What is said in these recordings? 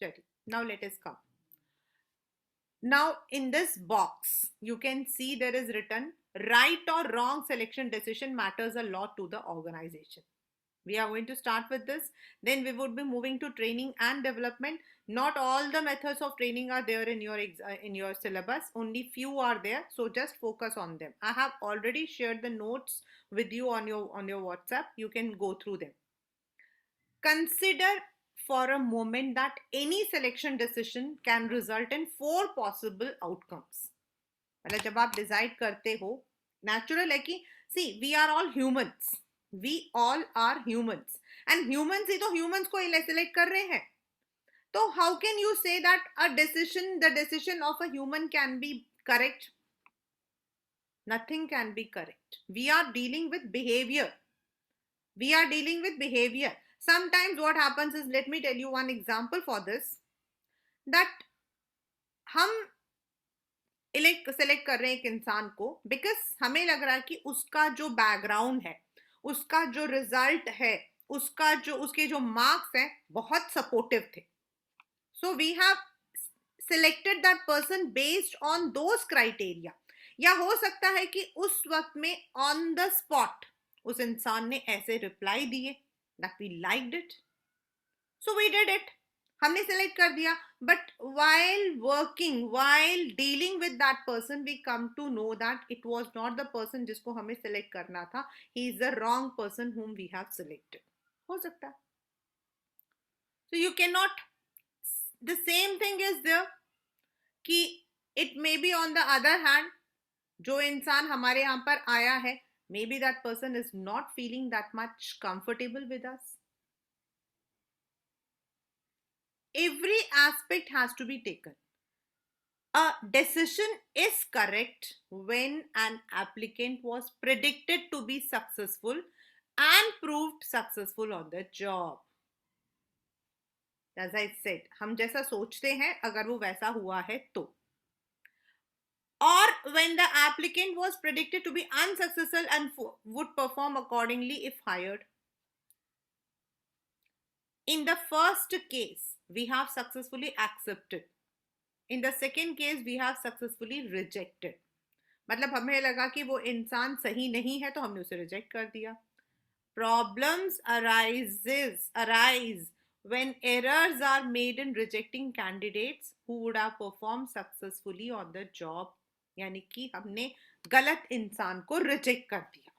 चलिए, now let us come. Now in this box, you can see there is written right or wrong selection decision matters a lot to the organization. We are going to start with this. Then we would be moving to training and development. Not all the methods of training are there in your syllabus. Only few are there. So just focus on them. I have already shared the notes with you on your WhatsApp. You can go through them. Consider for a moment that any selection decision can result in four possible outcomes. मतलब जब आप decide करते हो, natural है कि see we are all humans, we all are humans, and humans ही तो humans को सिलेक्ट कर रहे हैं. तो how can you say that the decision of a human can be correct? Nothing can be correct. We are dealing with behavior. Sometimes what happens is, let me tell you one example for this, that हम select कर रहे हैं एक इंसान को because हमें लग रहा है कि उसका जो बैकग्राउंड है, उसका जो रिजल्ट है, उसके जो मार्क्स हैं बहुत सपोर्टिव थे. So we have selected that person based on those criteria. या हो सकता है कि उस वक्त में ऑन द स्पॉट उस इंसान ने ऐसे रिप्लाई दिए that we liked it, so we did it, हमने सेलेक्ट कर दिया. But while dealing with that person we come to know that it was not the person जिसको हमें सेलेक्ट करना था. He is the wrong person whom we have selected. हो सकता है. So you can not, the same thing is there कि it may be on the other hand, जो इंसान हमारे यहाँ पर आया है, may be that person is not feeling that much comfortable with us. Every aspect has to be taken. A decision is correct when an applicant was predicted to be successful and proved successful on the job. As I said, हम जैसा सोचते हैं अगर वो वैसा हुआ है तो. Or when the applicant was predicted to be unsuccessful and would perform accordingly if hired. In the first case, we have successfully accepted. In the second case, we have successfully rejected. मतलब हमें लगा कि वो इंसान सही नहीं है तो हमने उसे रिजेक्ट कर दिया. Problems arise when errors are made in rejecting candidates who would have performed successfully on the job. यानी कि हमने गलत इंसान को रिजेक्ट कर दिया.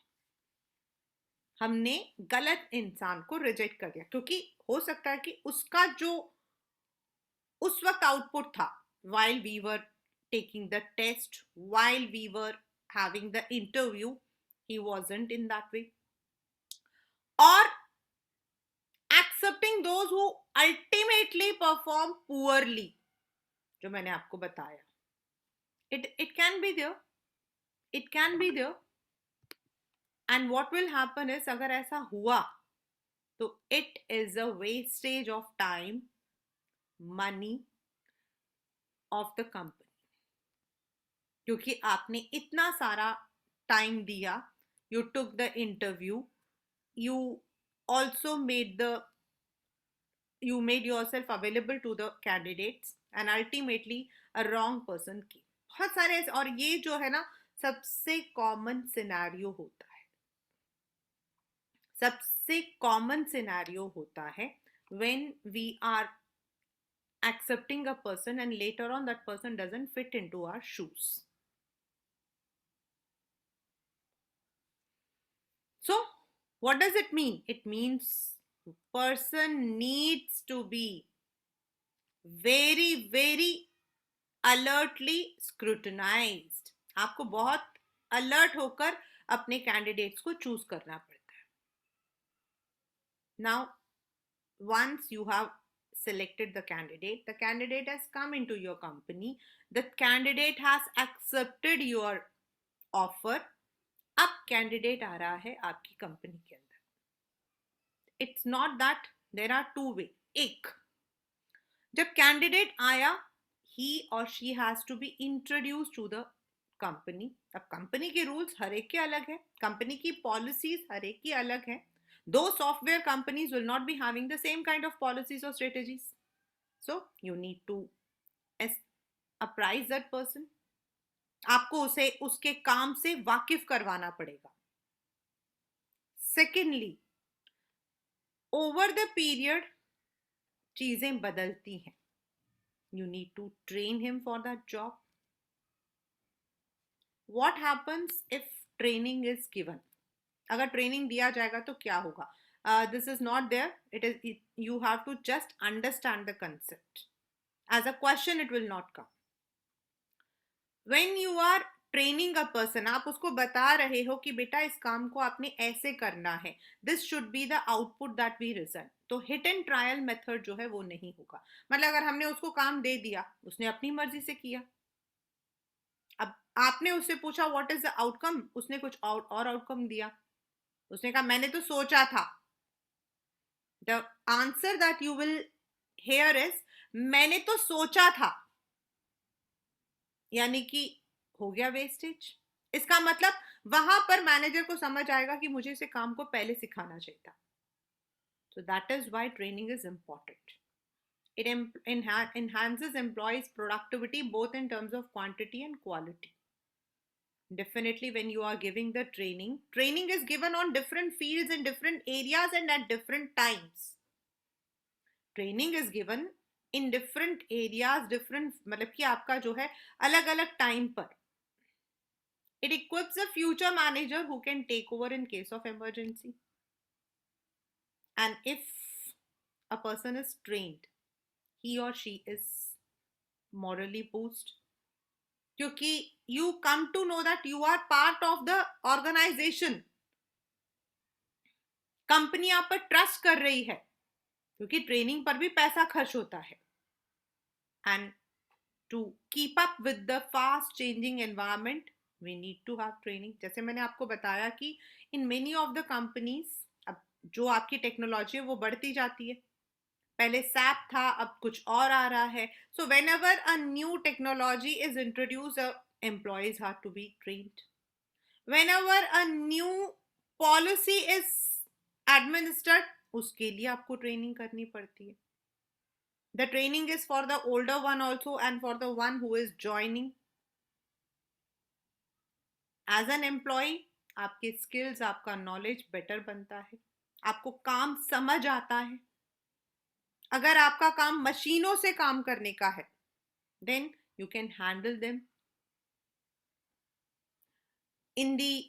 हमने गलत इंसान को रिजेक्ट कर दिया क्योंकि हो सकता है कि उसका जो उस वक्त आउटपुट था, while we were taking the test, while we were having the interview, he wasn't in that way. Or accepting those who ultimately perform poorly, जो मैंने आपको बताया. It can be there. It can be there. And what will happen is, अगर ऐसा हुआ तो it is a wastage of time, money of the company. क्योंकि आपने इतना सारा टाइम दिया, you took the interview, you also made yourself available to the candidates, and ultimately a wrong person came. बहुत सारे ऐसे, और ये जो है ना सबसे कॉमन सिनेरियो होता है. सबसे कॉमन सिनेरियो होता है when we are accepting a person and later on that person doesn't fit into our shoes. So what does it mean? It means person needs to be very very alertly scrutinized. आपको बहुत alert होकर अपने candidates को choose करना पड़ता है. Now once you have selected the candidate has come into your company, the candidate has accepted your offer. अब candidate आ रहा है आपकी कंपनी के अंदर. It's not that there are two way. एक, जब कैंडिडेट आया, he or she has to be introduced to the company. अब कंपनी के रूल्स हर एक के अलग है, कंपनी की पॉलिसीज हर एक की अलग है. Though software companies will not be having the same kind of policies or strategies. So you need to apprise that person. आपको उसे उसके काम से वाकिफ करवाना पड़ेगा. Secondly, over the period चीजें बदलती हैं. You need to train him for that job. What happens if training is given? अगर ट्रेनिंग दिया जाएगा तो क्या होगा? This is not there. You have to just understand the concept. As a question, it will not come. When you are training a person, आप उसको बता रहे हो कि बेटा इस काम को आपने ऐसे करना है, this should be the output that we result. तो हिट एंड ट्रायल मेथड जो है वो नहीं होगा. मतलब अगर हमने उसको काम दे दिया, उसने अपनी मर्जी से किया, अब आपने उससे पूछा व्हाट इज द आउटकम, उसने कुछ और आउटकम दिया. उसने कहा मैंने तो सोचा था. The answer that you will hear is मैंने तो सोचा था, यानी कि हो गया वेस्टेज. इसका मतलब वहां पर मैनेजर को समझ आएगा कि मुझे इसे काम को पहले सिखाना चाहिए था. So that is why training is important. It enhances employees' productivity both in terms of quantity and quality. Definitely, when you are giving the training is given on different fields in different areas and at different times. Training is given in different areas, different मतलब कि आपका जो है अलग अलग time पर. It equips a future manager who can take over in case of emergency. And if a person is trained, he or she is morally boost. क्योंकि you come to know that you are part of the organization. Company आप पर trust कर रही है, क्योंकि training पर भी पैसा खर्च होता है. And to keep up with the fast changing environment, we need to have training. जैसे मैंने आपको बताया कि in many of the companies, अब जो आपकी टेक्नोलॉजी है वो बढ़ती जाती है. पहले सैप था, अब कुछ और आ रहा है. So whenever a new technology is introduced, employees have to be trained. Whenever a new policy is administered, उसके लिए आपको ट्रेनिंग करनी पड़ती है. The training is for the older one also and for the one who is joining. As an employee, आपके skills, आपका knowledge better बनता है, आपको काम समझ आता है. अगर आपका काम मशीनों से काम करने का है, then you can handle them. In the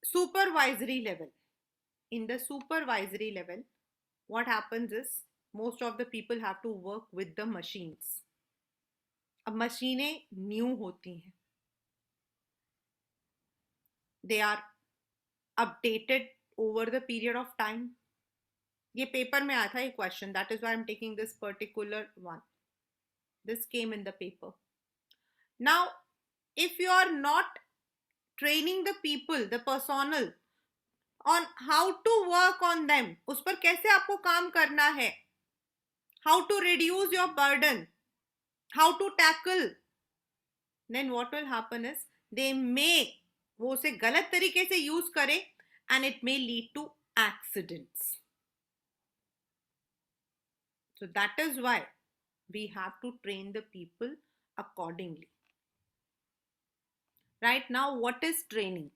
supervisory level, what happens is most of the people have to work with the machines. अब मशीनें न्यू होती हैं, they are updated over the period of time. ये paper में आया था एक question, that is why I'm taking this particular one. This came in the paper. Now, if you are not training the people, the personnel, on how to work on them, उस पर कैसे आपको काम करना है, how to reduce your burden, how to tackle, then what will happen is they may वो उसे गलत तरीके से यूज करे and it may lead to accidents. So that is why we have to train the people accordingly. Right now, what is training?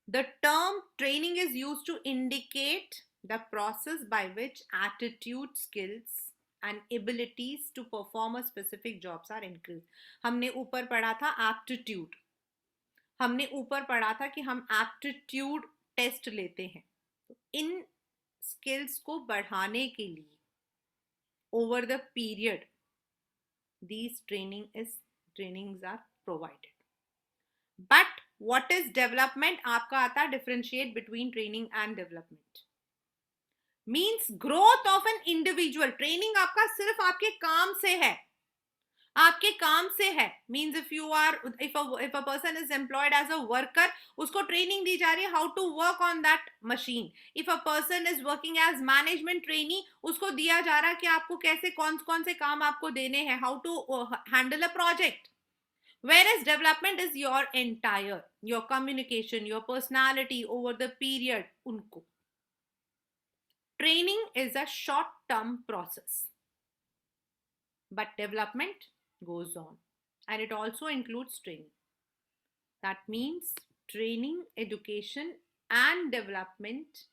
The term training is used to indicate the process by which attitude, skills and abilities to perform a specific jobs are increased. हमने ऊपर पढ़ा था aptitude. हमने ऊपर पढ़ा था कि हम aptitude टेस्ट लेते हैं. इन स्किल्स को बढ़ाने के लिए over the period these trainings are provided. But what is development? आपका आता है differentiate between training and development. Means growth of an individual. Training आपका सिर्फ आपके काम से है, आपके काम से है. Means if a person is employed as a worker, उसको ट्रेनिंग दी जा रही है how to work on that machine. If a person is working as management trainee, उसको दिया जा रहा है कि आपको कैसे कौन से काम आपको देने हैं, how to handle a project. Whereas development is your communication, your personality over the period. उनको training is a short term process. but development goes on, and it also includes training. That means training, education, and development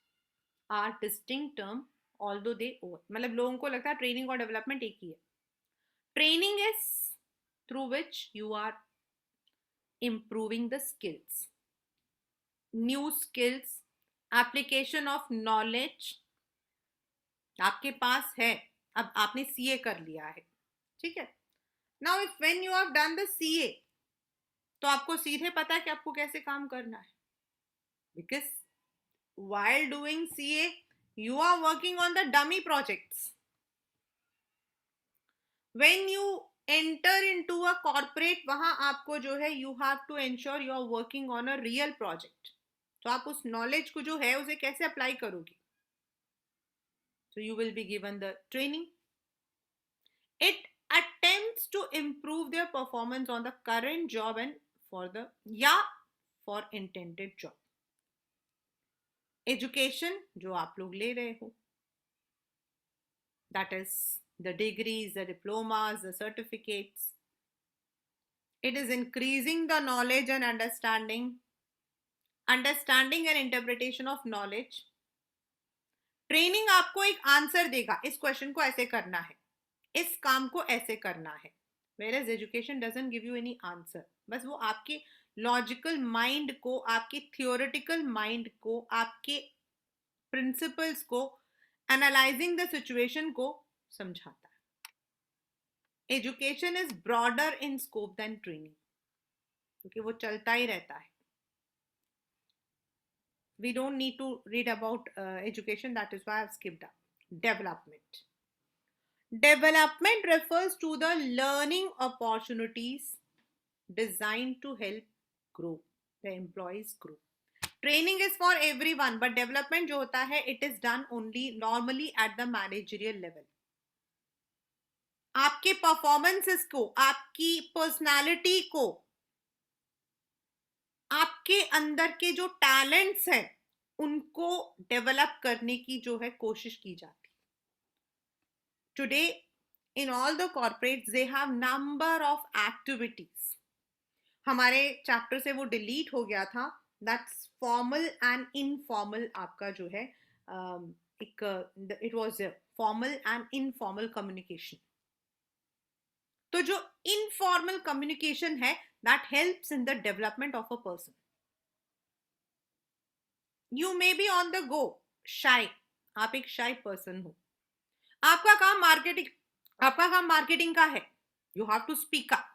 are distinct term, although they over, मतलब लोगों को लगता है training और development एक ही है. Training is through which you are improving the skills, new skills, application of knowledge. आपके पास है, अब आपने सीए कर लिया है, ठीक है. Now if when you have done the CA, तो आपको सीधे पता है कि आपको कैसे काम करना है, because while doing CA you are working on the dummy projects. When you enter into a corporate, वहां आपको जो है you have to ensure you are working on a real project. तो आप उस knowledge को जो है उसे कैसे apply करोगे? So you will be given the training. It attempts to improve their performance on the current job and for intended job. Education जो आप लोग ले रहे हो, that is the degrees, the diplomas, the certificates. It is increasing the knowledge and understanding and interpretation of knowledge. Training आपको एक answer देगा, इस क्वेश्चन को ऐसे करना है, इस काम को ऐसे करना है. Whereas education doesn't give you any answer. बस वो आपके लॉजिकल माइंड को, आपके थियोरेटिकल माइंड को, आपके प्रिंसिपल्स को, एनालाइजिंग द सिचुएशन को समझाता है. Education is broader in scope than training, क्योंकि वो चलता ही रहता है. We don't need to read about education, that is why I've skipped up. Development. Development refers to the learning opportunities designed to help grow the employees grow. Training is for everyone, but development जो होता है, it is done only normally at the managerial level. आपके performances को, आपकी personality को, आपके अंदर के जो टैलेंट्स हैं उनको डेवलप करने की जो है कोशिश की जाती है. Today in all the corporates they have number of activities. हमारे चैप्टर से वो डिलीट हो गया था, दैट्स फॉर्मल एंड इनफॉर्मल. आपका जो है एक it was formal and informal communication. तो जो इनफॉर्मल कम्युनिकेशन है, that helps in the development of a person. You may be on the go, shy. आप एक shy person हो. आपका काम मार्केटिंग का है. You have to speak up.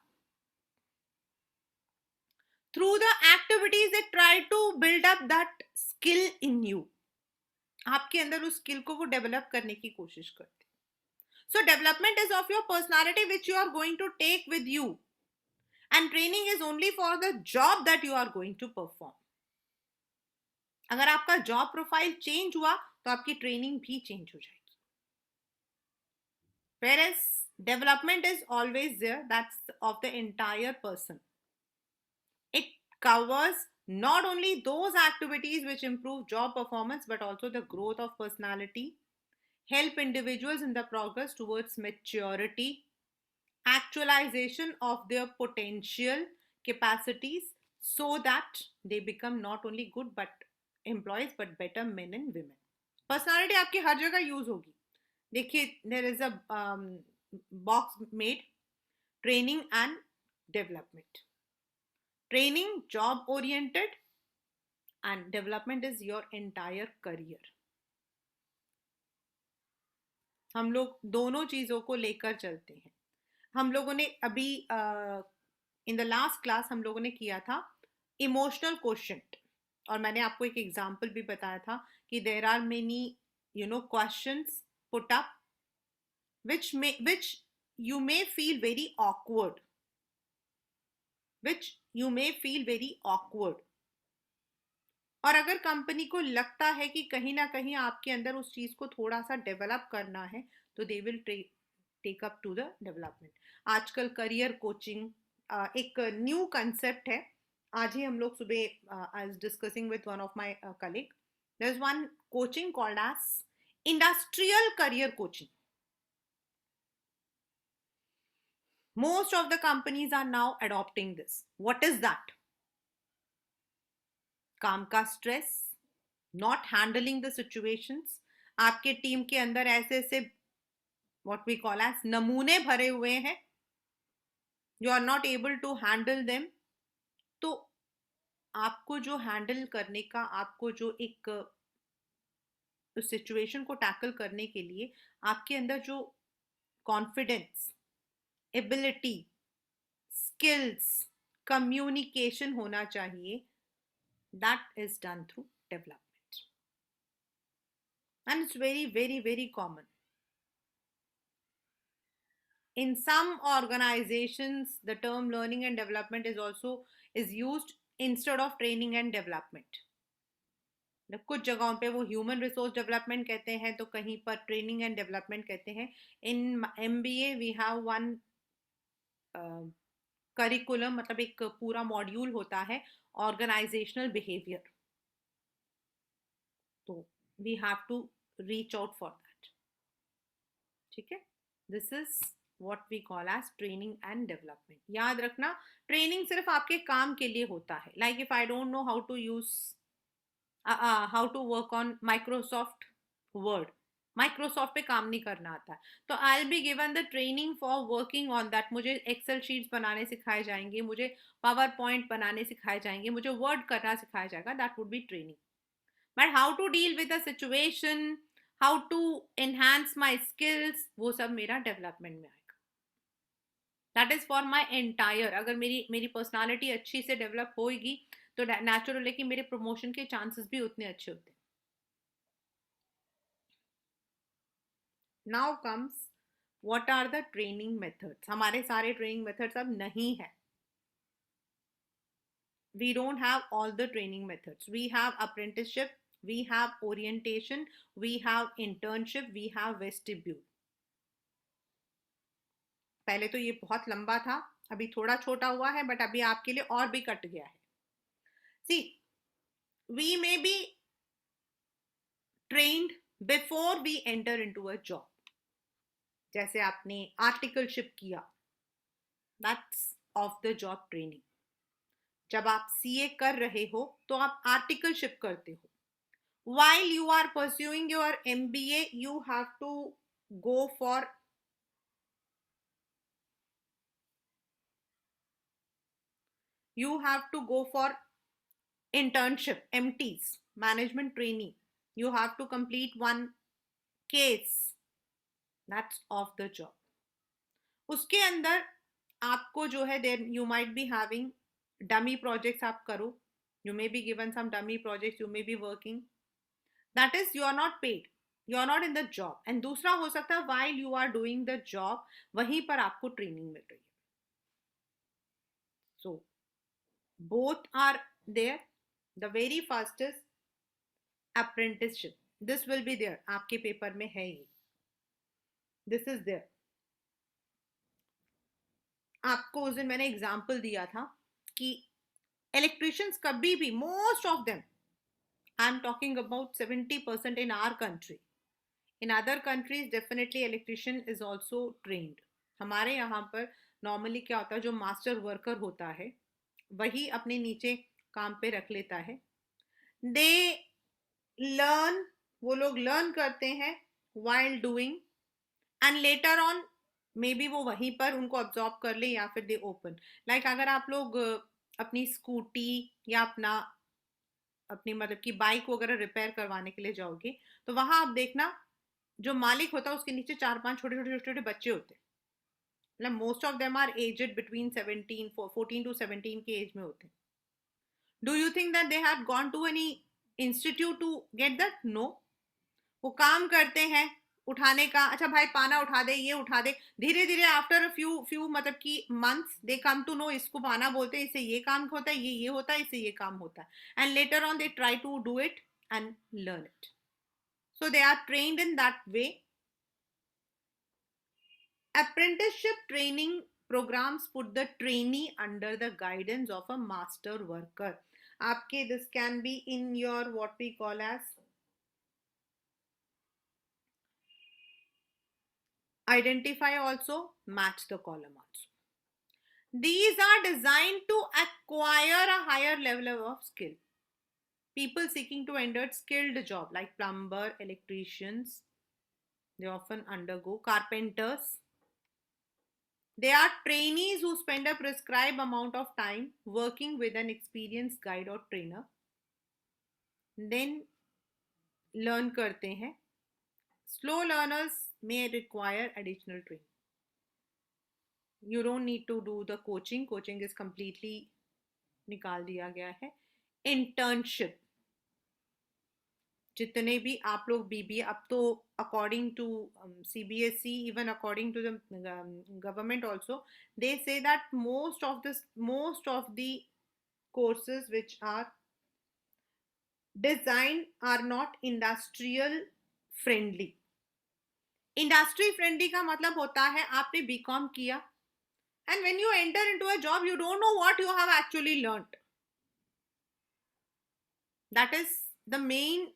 Through the activities they try to build up that skill in you. आपके अंदर उस स्किल को वो डेवलप करने की कोशिश करते. So development is of your personality which you are going to take with you. And training is only for the job that you are going to perform. अगर आपका जॉब प्रोफाइल चेंज हुआ तो आपकी training भी change हो जाएगी. Whereas development is always there, that's of the entire person. It covers not only those activities which improve job performance but also the growth of personality, help individuals in the progress towards maturity, actualization of their potential capacities so that they become not only good but employees but better men and women. Personality आपकी हर जगह use होगी. देखिए, there is a box made training and development. Training job oriented and development is your entire career. हम लोग दोनों चीजों को लेकर चलते हैं. हम लोगों ने अभी इन द लास्ट क्लास हम लोगों ने किया था इमोशनल क्वोशंट, और मैंने आपको एक एग्जांपल भी बताया था कि there are many questions put up which you may feel very awkward, और अगर कंपनी को लगता है कि कहीं ना कहीं आपके अंदर उस चीज को थोड़ा सा डेवलप करना है, तो they will take up to the development. आजकल करियर कोचिंग एक न्यू कंसेप्ट है. आज ही हम लोग सुबह I was discussing with one of my colleague, there is one coaching called as industrial career coaching. Most of the companies are now adopting this. What is that? काम का stress, not handling the situations. आपके team के अंदर ऐसे ऐसे what we call as नमूने भरे हुए हैं, you are not able to handle them. तो आपको जो हैंडल करने का, आपको जो एक उस सिचुएशन को टैकल करने के लिए आपके अंदर जो कॉन्फिडेंस, एबिलिटी, स्किल्स, कम्युनिकेशन होना चाहिए, that is done through development. And it's very very very common. In some organizations the term learning and development is also is used instead of training and development. कुछ जगहों पे वो human resource development कहते हैं, तो कहीं पर training and development कहते हैं. In MBA we have one curriculum, मतलब एक पूरा मॉड्यूल होता है ऑर्गेनाइजेशनल बिहेवियर. तो we have to reach out for that. ठीक है, this is what we call as training and development. याद रखना, ट्रेनिंग सिर्फ आपके काम के लिए होता है. like if I don't know how to use how to work on Microsoft Word, Microsoft पे काम नहीं करना आता है, तो I will be given the training for working on that. मुझे एक्सेल शीट्स बनाने सिखाए जाएंगे, मुझे पावर पॉइंट बनाने सिखाए जाएंगे, मुझे वर्ड करना सिखाया जाएगा. That would be training. But how to deal with a situation, how to enhance my skills, वो सब मेरा डेवलपमेंट में आएगा. That is for my entire. अगर मेरी पर्सनालिटी अच्छी से डेवलप होगी तो नेचुरल है कि मेरे प्रमोशन के चांसेस भी उतने अच्छे होते हैं. Now comes what are the training methods. हमारे सारे ट्रेनिंग मेथड्स अब नहीं है. We don't have all the training methods. We have apprenticeship, we have orientation, we have internship, we have vestibule. पहले तो ये बहुत लंबा था, अभी थोड़ा छोटा हुआ है, बट अभी आपके लिए और भी कट गया है. See, we may be trained before we enter into a job. जैसे आपने आर्टिकलशिप किया, that's of the job training. जब आप सीए कर रहे हो तो आप आर्टिकलशिप करते हो. While you are pursuing your MBA, you have to go for internship, MTs, management training. You have to complete one case. That's of the job. उसके अंदर आपको जो है, there you might be having dummy projects. आप करो, you may be given some dummy projects, you may be working. That is, you are not paid, you are not in the job. And दूसरा हो सकता है while you are doing the job, वहीं पर आपको training मिल रही है. So both are there. The very first is apprenticeship. This will be there. आपके पेपर में है ये. This is there. आपको उस दिन मैंने एग्जाम्पल दिया था कि इलेक्ट्रिशियंस कभी भी, most of them, I am talking about 70% in our country. In other countries definitely electrician is also trained. हमारे यहाँ पर नॉर्मली क्या होता है, जो मास्टर वर्कर होता है वही अपने नीचे काम पे रख लेता है. दे लर्न, वो लोग लर्न करते हैं while doing, and later on may be वो वहीं पर उनको ऑब्जॉर्व कर ले या फिर दे ओपन. लाइक अगर आप लोग अपनी स्कूटी या अपनी मतलब की बाइक वगैरह रिपेयर करवाने के लिए जाओगे, तो वहां आप देखना जो मालिक होता है उसके नीचे 4-5 छोटे छोटे छोटे छोटे बच्चे होते हैं. मतलब most of them are aged between 14 to 17 के एज में होते हैं. Do you think that they have gone to any institute to get that? No. वो काम करते हैं उठाने का, अच्छा भाई पाना उठा दे, ये उठा दे. धीरे धीरे आफ्टर फ्यू मतलब कि months they come to know इसको पाना बोलते हैं, इससे ये काम होता है, ये होता है, इससे ये काम होता है. And later on they try to do it and learn it. So they are trained in that way. Apprenticeship training programs put the trainee under the guidance of a master worker. आपके this can be in your what we call as identify also, match the column also. These are designed to acquire a higher level of skill. People seeking to enter skilled job like plumber, electricians, they often undergo carpenters. They are trainees who spend a prescribed amount of time working with an experienced guide or trainer, then learn करते हैं. Slow learners may require additional training. You don't need to do the coaching. Coaching is completely निकाल दिया गया है. Internship, जितने भी आप लोग बीबीए, अब तो according to CBSE, even according to the government also, they say that most of the courses which are designed are not industrial friendly. Industry friendly का मतलब होता है आपने बीकॉम किया and when you enter into a job you don't know what you have actually learned. That is the main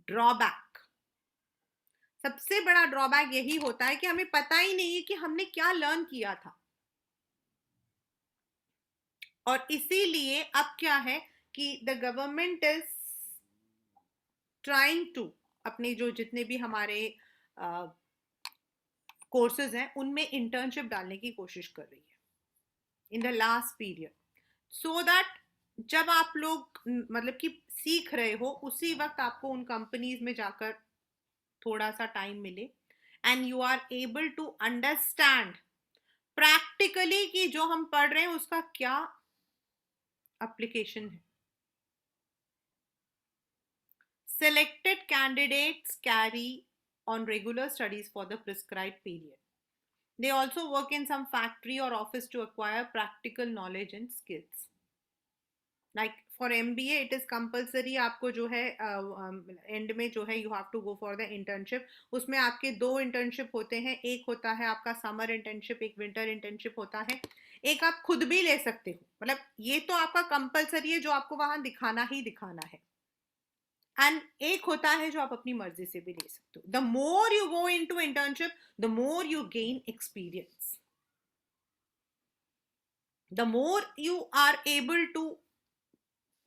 drawback. सबसे बड़ा drawback यही होता है कि हमें पता ही नहीं है कि हमने क्या लर्न किया था. और इसीलिए अब क्या है कि the government is trying to अपने जो जितने भी हमारे कोर्सेज हैं उनमें इंटर्नशिप डालने की कोशिश कर रही है in the last period, so that जब आप लोग मतलब कि सीख रहे हो उसी वक्त आपको उन कंपनीज में जाकर थोड़ा सा टाइम मिले and you are able to understand practically कि जो हम पढ़ रहे हैं उसका क्या एप्लीकेशन है. Selected candidates carry on regular studies for the prescribed period. They also work in some factory or office to acquire practical knowledge and skills. Like for MBA, it is compulsory. आपको जो है and में जो है you have to go for the internship. उसमें आपके 2 internship होते हैं. एक होता है आपका summer internship, एक winter internship होता है. एक आप खुद भी ले सकते हो, मतलब ये तो आपका कंपलसरी है जो आपको वहां दिखाना ही दिखाना है. एंड एक होता है जो आप अपनी मर्जी से भी ले सकते हो. The more you go into internship the more you gain experience, the more you are able to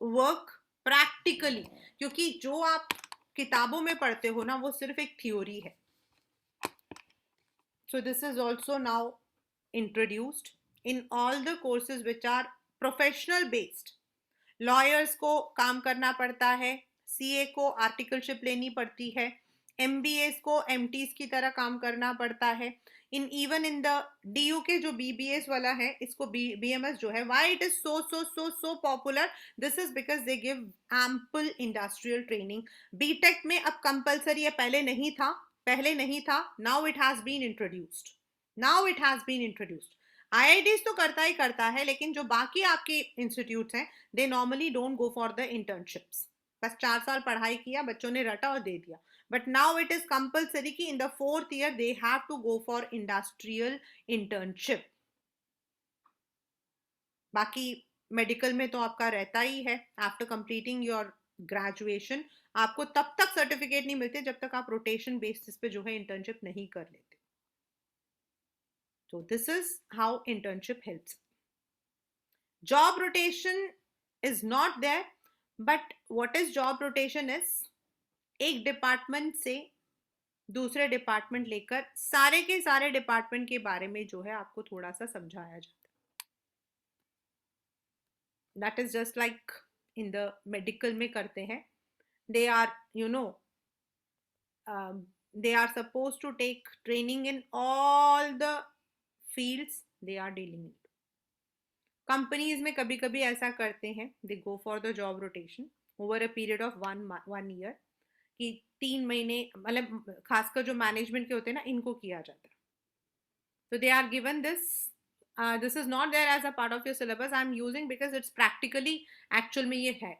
work practically. क्योंकि जो आप किताबों में पढ़ते हो ना वो सिर्फ एक थ्योरी है. So this is also now introduced in all the courses which are professional based. Lawyers को काम करना पड़ता है, सीए को आर्टिकलशिप लेनी पड़ती है, एमबीएस को एमटीज की तरह काम करना पड़ता है. In even in the DU के जो बीबीएस वाला है इसको बीएमएस जो है, why it is so so so so popular, this is because they give ample industrial training. BTech में अब कंपलसरी है, पहले नहीं था, now it has been introduced. IITs तो करता ही करता है, लेकिन जो बाकी आपके इंस्टीट्यूट्स हैं they normally don't go for the internships. बस 4 साल पढ़ाई किया, बच्चों ने रटा और दे दिया. But now it is compulsory कि in the 4th year they have to go for industrial internship. बाकी मेडिकल में तो आपका रहता ही है, आफ्टर कंप्लीटिंग योर ग्रेजुएशन आपको तब तक सर्टिफिकेट नहीं मिलते जब तक आप रोटेशन बेसिस पे जो है इंटर्नशिप नहीं कर लेते. So this is how internship helps. Job rotation is not there, but what is job rotation is एक डिपार्टमेंट से दूसरे डिपार्टमेंट लेकर सारे के सारे डिपार्टमेंट के बारे में जो है आपको थोड़ा सा समझाया जाता है. That is just like in the medical में करते हैं. They are they are supposed to take training in all the fields they are dealing in. Companies में कभी कभी ऐसा करते हैं, they go for the job rotation over a period of 1 year, कि 3 महीने, मतलब खासकर जो मैनेजमेंट के होते हैं ना इनको किया जाता है. तो they are given this is not there as a part of your syllabus. I am using because it's practically actual में ये है.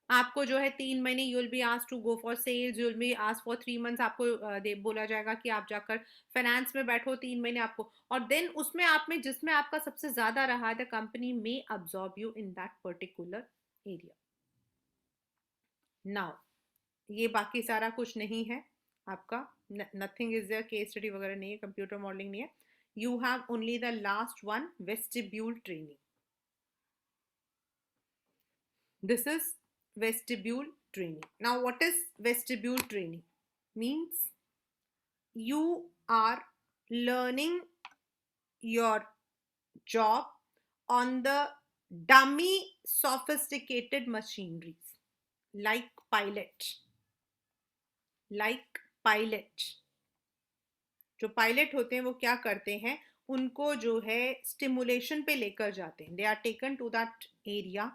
आपको जो है 3 महीने you will be asked to go for sales, you will be asked for 3 months. आपको बोला जाएगा कि आप जाकर फाइनेंस में बैठो 3 महीने आपको, और देन उसमें आप में जिसमें आपका सबसे ज्यादा रहा द कंपनी में absorb you in that particular area. Now ये बाकी सारा कुछ नहीं है आपका, nothing is there, case study वगैरह नहीं है, कंप्यूटर मॉडलिंग नहीं है. you have only the last one, vestibule training. This is vestibule training. Now, what is vestibule training? Means you are learning your job on the dummy sophisticated machineries like pilot. जो pilot होते हैं वो क्या करते हैं, उनको जो है स्टिमुलेशन पे लेकर जाते हैं. They are taken to that area,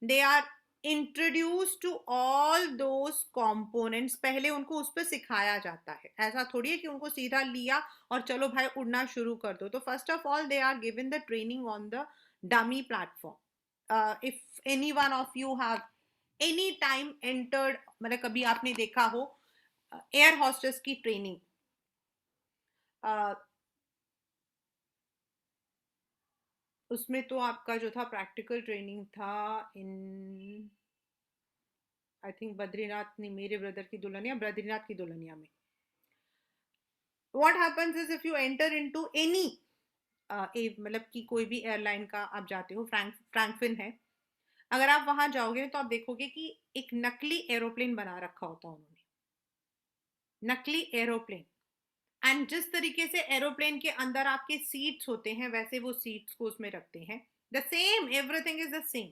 they are introduce to all those components. पहले उनको उस पर सिखाया जाता है. ऐसा थोड़ी है कि उनको सीधा लिया और चलो भाई उड़ना शुरू कर दो. तो first of all they are given the training on the dummy platform. If any one of you have any time entered, मतलब कभी आपने देखा हो एयर हॉस्टेस की ट्रेनिंग, उसमें तो आपका जो था प्रैक्टिकल ट्रेनिंग था इन, आई थिंक बद्रीनाथ नहीं, मेरे ब्रदर की दुल्हनिया, बद्रीनाथ की दुल्हनिया में. What happens is if you enter into any, मतलब कि कोई भी एयरलाइन का आप जाते हो, फ्रैंकफिन है, अगर आप वहां जाओगे तो आप देखोगे कि एक नकली एरोप्लेन बना रखा होता है उन्होंने, नकली एरोप्लेन. एंड जिस तरीके से एरोप्लेन के अंदर आपके सीट्स होते हैं वैसे वो सीट्स को उसमें रखते हैं. The same, everything is the same.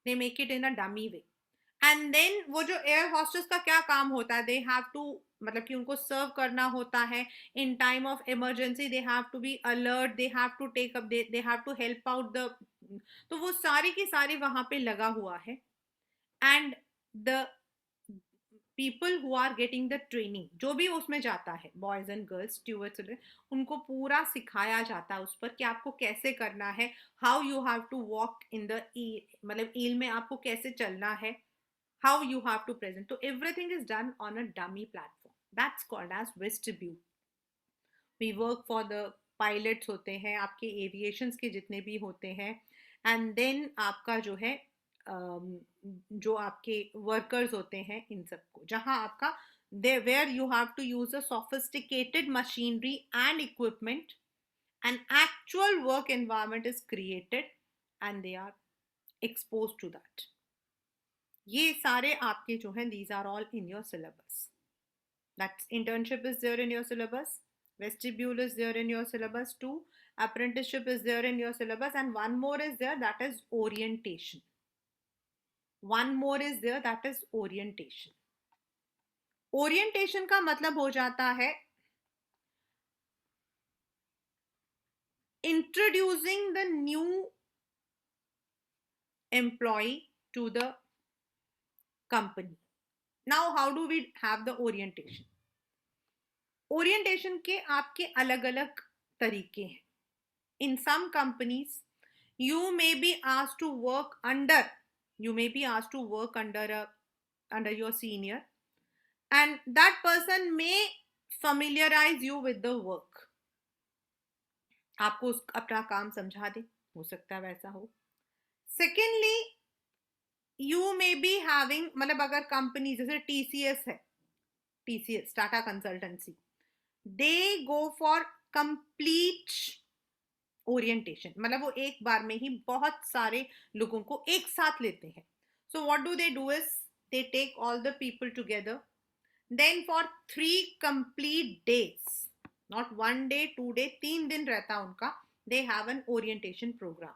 They make it in a dummy way. And then वो जो एयर हॉस्टेस का क्या काम होता है, दे हैव टू, मतलब कि उनको सर्व करना होता है in time of emergency. They have to be alert, they have to take up, they have to help out the. तो वो सारी की सारी वहां पे लगा हुआ है. And the people who are getting the training, जो भी उसमें जाता है, बॉयज एंड गर्ल्स, स्टूवर्ड्स, उनको पूरा सिखाया जाता है उस पर कि आपको कैसे करना है, how you have to walk in the, मतलब ईल में आपको कैसे चलना है, how you have to present. तो everything is done on a dummy platform. That's called as vestibule. We work for the pilots होते हैं, आपके एविएशंस के जितने भी होते हैं, एंड देन आपका जो है जो आपके वर्कर्स होते हैं, इन सबको जहां आपका where you have to use a sophisticated machinery and equipment, an actual work environment is created and they are exposed to that. ये सारे आपके जो हैं, these are all in your syllabus. That's internship is there in your syllabus, vestibule is there in your syllabus too, apprenticeship is there in your syllabus, and one more is there, that is orientation. One more is there, that is orientation. Orientation का मतलब हो जाता है introducing the new employee to the company. Now how do we have the orientation? Orientation के आपके अलग अलग तरीके हैं. In some companies you may be asked to work under, under your senior, and that person may familiarize you with the work. आपको अपना काम समझा दे, हो सकता है वैसा हो. Secondly, you may be having, मतलब अगर कंपनी जैसे TCS है, TCS Tata consultancy, they go for complete orientation. मतलब वो एक बार में ही बहुत सारे लोगों को एक साथ लेते हैं. So what do they do is they take all the people together, then for 3 complete days, not 1 day 2 day, 3 दिन रहता उनका, they have an orientation program.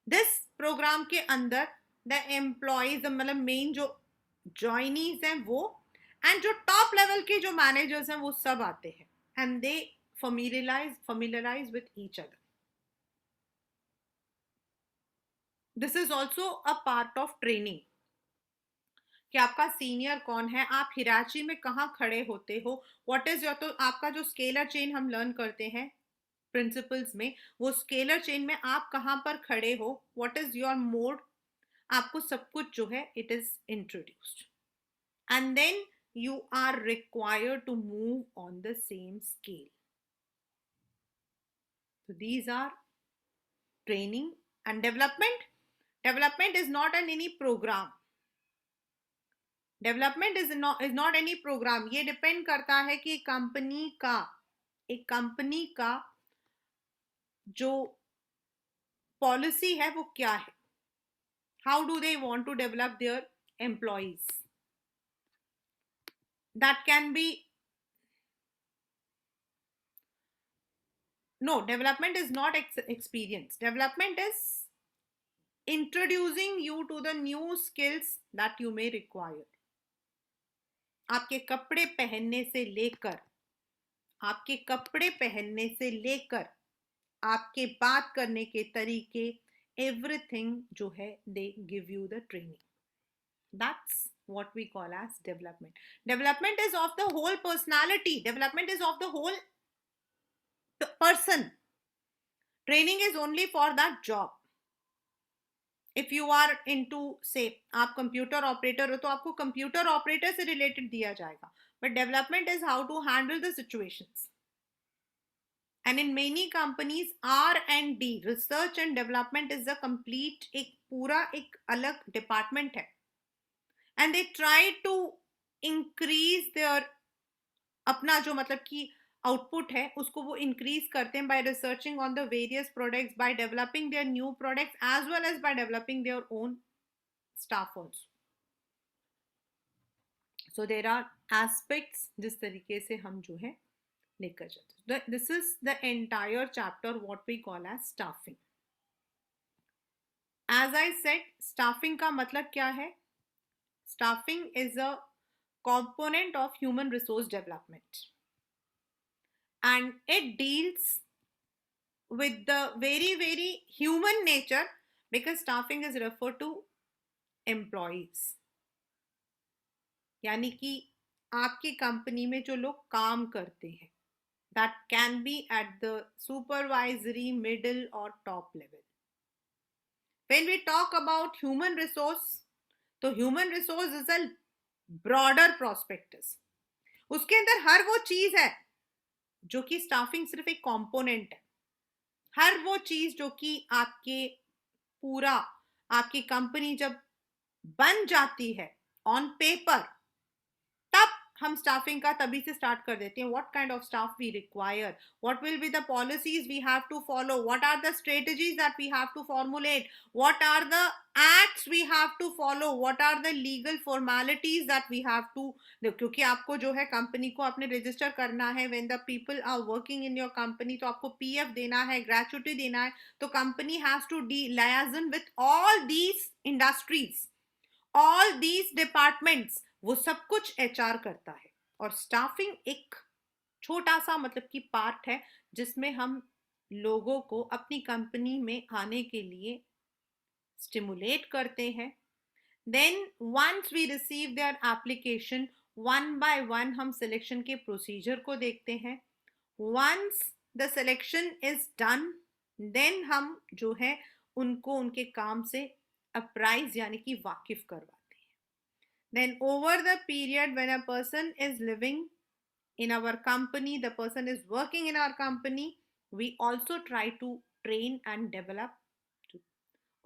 This program के अंदर द एम्प्लॉयज, मतलब मेन जो जॉइनीज हैं वो, एंड जो टॉप लेवल के जो मैनेजर्स हैं वो सब आते हैं, and they familiarize with each other. This is also a part of training कि आपका सीनियर कौन है, आप हिराची में कहाँ खड़े होते हो, व्हाट इज योर, तो आपका जो स्केलर चेन हम लर्न करते हैं प्रिंसिपल्स में, वो स्केलर चेन में आप कहाँ पर खड़े हो, व्हाट इज योर मोड, आपको सब कुछ जो है it is introduced, and then you are required to move on the same scale. So these are training and development. Development is not an any program. Development is not any program. ये depend करता है कि company का एक company का जो policy है वो क्या है, how do they want to develop their employees. That can be, no, development is not experience. Development is introducing you to the new skills that you may require. आपके कपड़े पहनने से लेकर, आपके कपड़े पहनने से लेकर आपके बात करने के तरीके, एवरीथिंग जो है, they give you the training. That's what we call as development. Development is of the whole personality. Development is of the whole person. Training is only for that job. If you are into से आप computer operator हो तो आपको computer operator से related दिया जाएगा, but development is how to handle the situations. And in many companies R&D, research and development is a complete, एक पूरा एक अलग डिपार्टमेंट है. And they try to increase their, अपना जो मतलब कि आउटपुट है उसको वो इंक्रीज करते हैं by researching on the various products, by developing their new products, as well as by developing their own staff also. So there are aspects जिस तरीके से हम जो है लेकर चलते हैं. This is the entire chapter what we call as staffing. As I said, staffing का मतलब क्या है? Staffing is a component of human resource development, and it deals with the very human nature, because staffing is referred to employees. यानी कि आपकी company में जो लोग काम करते हैं, that can be at the supervisory, middle or top level. When we talk about human resource, तो human resource is a broader prospectus. उसके अंदर हर वो चीज है जो कि स्टाफिंग सिर्फ एक कंपोनेंट है. हर वो चीज जो कि आपके पूरा, आपकी कंपनी जब बन जाती है ऑन पेपर, तब हम स्टाफिंग का तभी से स्टार्ट कर देते हैं. What kind of staff we require, what will be the policies we have to follow, what are the strategies that we have to formulate, what are the acts we have to follow, what are the legal formalities that we have to. क्योंकि आपको जो है company को आपने register करना है. When the people are working in your company, तो आपको पीएफ देना है, ग्रेच्युटी देना है. तो company has to the liaison with all these industries, all these departments, वो सब कुछ एचआर करता है. और स्टाफिंग एक छोटा सा मतलब कि पार्ट है जिसमें हम लोगों को अपनी कंपनी में आने के लिए स्टिमुलेट करते हैं. Then once we receive their application, one by one हम सिलेक्शन के प्रोसीजर को देखते हैं. Once the selection is done, then हम जो है उनको उनके काम से अप्राइज यानी कि वाकिफ करवाते. Then over the period when a person is living in our company, the person is working in our company, we also try to train and develop.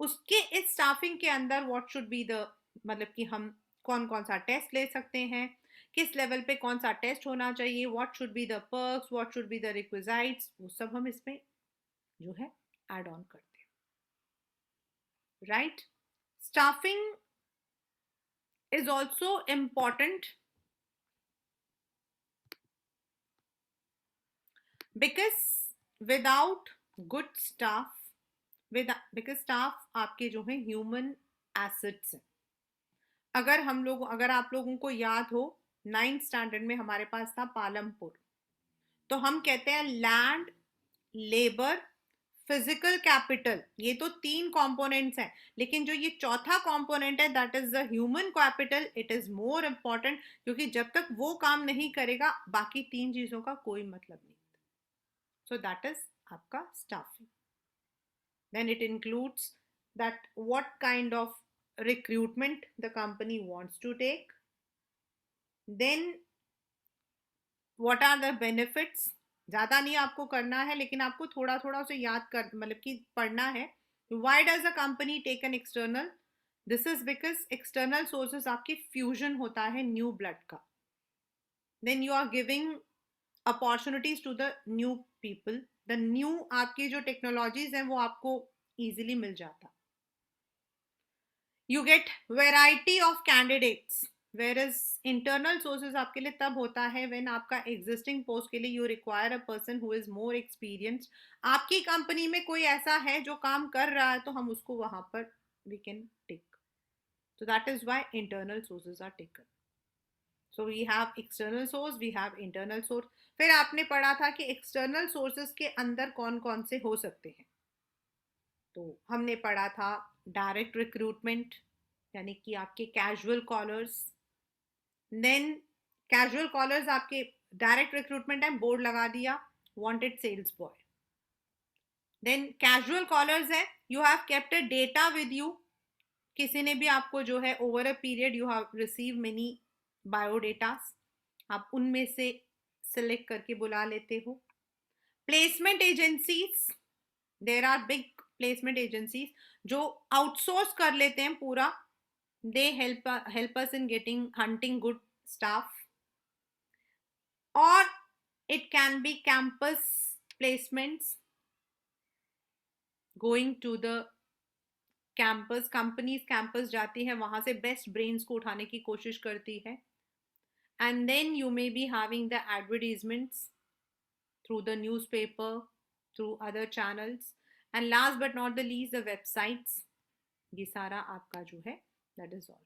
उसके इस स्टाफिंग के अंदर what should be the, मतलब कि हम कौन कौन सा टेस्ट ले सकते हैं, किस लेवल पे कौन सा टेस्ट होना चाहिए, what should be the perks, what should be the requisites, वो सब हम इसमें जो है add on करते हैं. Right? Staffing is also important because without good staff, because staff आपके जो है human assets हैं. अगर आप लोगों को याद हो, 9th स्टैंडर्ड में हमारे पास था पालमपुर. तो हम कहते हैं लैंड, लेबर, फिजिकल कैपिटल, ये तो 3 कंपोनेंट्स हैं. लेकिन जो ये चौथा कंपोनेंट है, that is the human capital, it is more important, क्योंकि जब तक वो काम नहीं करेगा बाकी 3 चीजों का कोई मतलब नहीं. सो दैट इज आपका staffing. Then it includes that what kind of recruitment the company wants to take, then what are the benefits. ज्यादा नहीं आपको करना है, लेकिन आपको थोड़ा थोड़ा उसे याद कर, मतलब कि पढ़ना है. Why does a company take an external? This is because external sources आपके फ्यूजन होता है न्यू ब्लड का. Then you are giving opportunities to the new people, the new आपकी जो टेक्नोलॉजीज हैं वो आपको इजीली मिल जाता. You get variety of candidates, where is internal sources आपके लिए तब होता है व्हेन आपका एग्जिस्टिंग पोस्ट के लिए you require a person who is more experienced. आपकी कंपनी में कोई ऐसा है जो काम कर रहा है तो हम उसको वहां पर we can take. So that is why internal sources are taken. So we have external source, we have internal source. फिर आपने पढ़ा था कि external sources के अंदर कौन कौन से हो सकते हैं. तो हमने पढ़ा था डायरेक्ट रिक्रूटमेंट, यानी कि आपके casual callers. Then casual callers आपके डायरेक्ट रिक्रूटमेंट है, बोर्ड लगा दिया wanted sales boy. Then casual callers है, you have kept a data with you, किसी ने भी आपको जो है over a period you have receive many biodatas, आप उनमें से सिलेक्ट करके बुला लेते हो. Placement agencies, there are big placement agencies जो आउटसोर्स कर लेते हैं पूरा, they help us in getting hunting good staff. और it can be campus placements, going to the campus, companies campus जाती है, वहां से बेस्ट ब्रेन्स को उठाने की कोशिश करती है. And then you may be having the advertisements through the newspaper, through other channels, and last but not the least the websites. ये सारा आपका जो है that is all.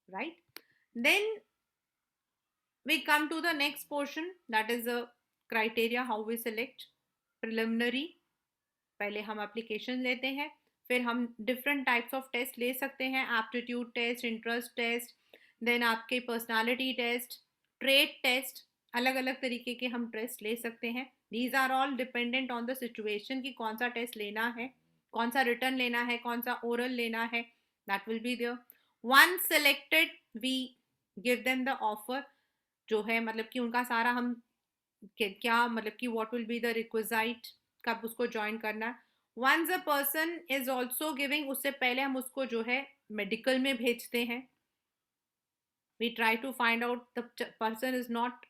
Right, then we come to the next portion, that is the criteria how we select. Preliminary, पहले हम application लेते हैं, फिर हम डिफरेंट टाइप्स ऑफ टेस्ट ले सकते हैं, aptitude test, interest test, then आपके पर्सनालिटी टेस्ट, ट्रेड टेस्ट, अलग अलग तरीके के हम टेस्ट ले सकते हैं. These are all dependent on the situation कि कौन सा टेस्ट लेना है, कौन सा रिटर्न लेना है, कौन सा ओरल लेना है, that will be there. One selected we give them the offer, जो है मतलब कि उनका सारा हम क्या मतलब कि what will be the requisite, कब उसको ज्वाइन करना है. Once a person is also giving, उससे पहले हम उसको जो है मेडिकल में भेजते हैं. We try to find out the person is not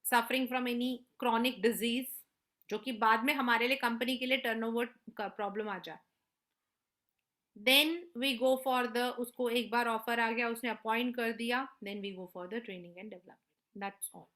suffering from any chronic disease, जो कि बाद में हमारे लिए कंपनी के लिए टर्नओवर का प्रॉब्लम आ जाए. Then we go for the, उसको एक बार ऑफर आ गया, उसने अपॉइंट कर दिया, then we go for the training and development. That's all.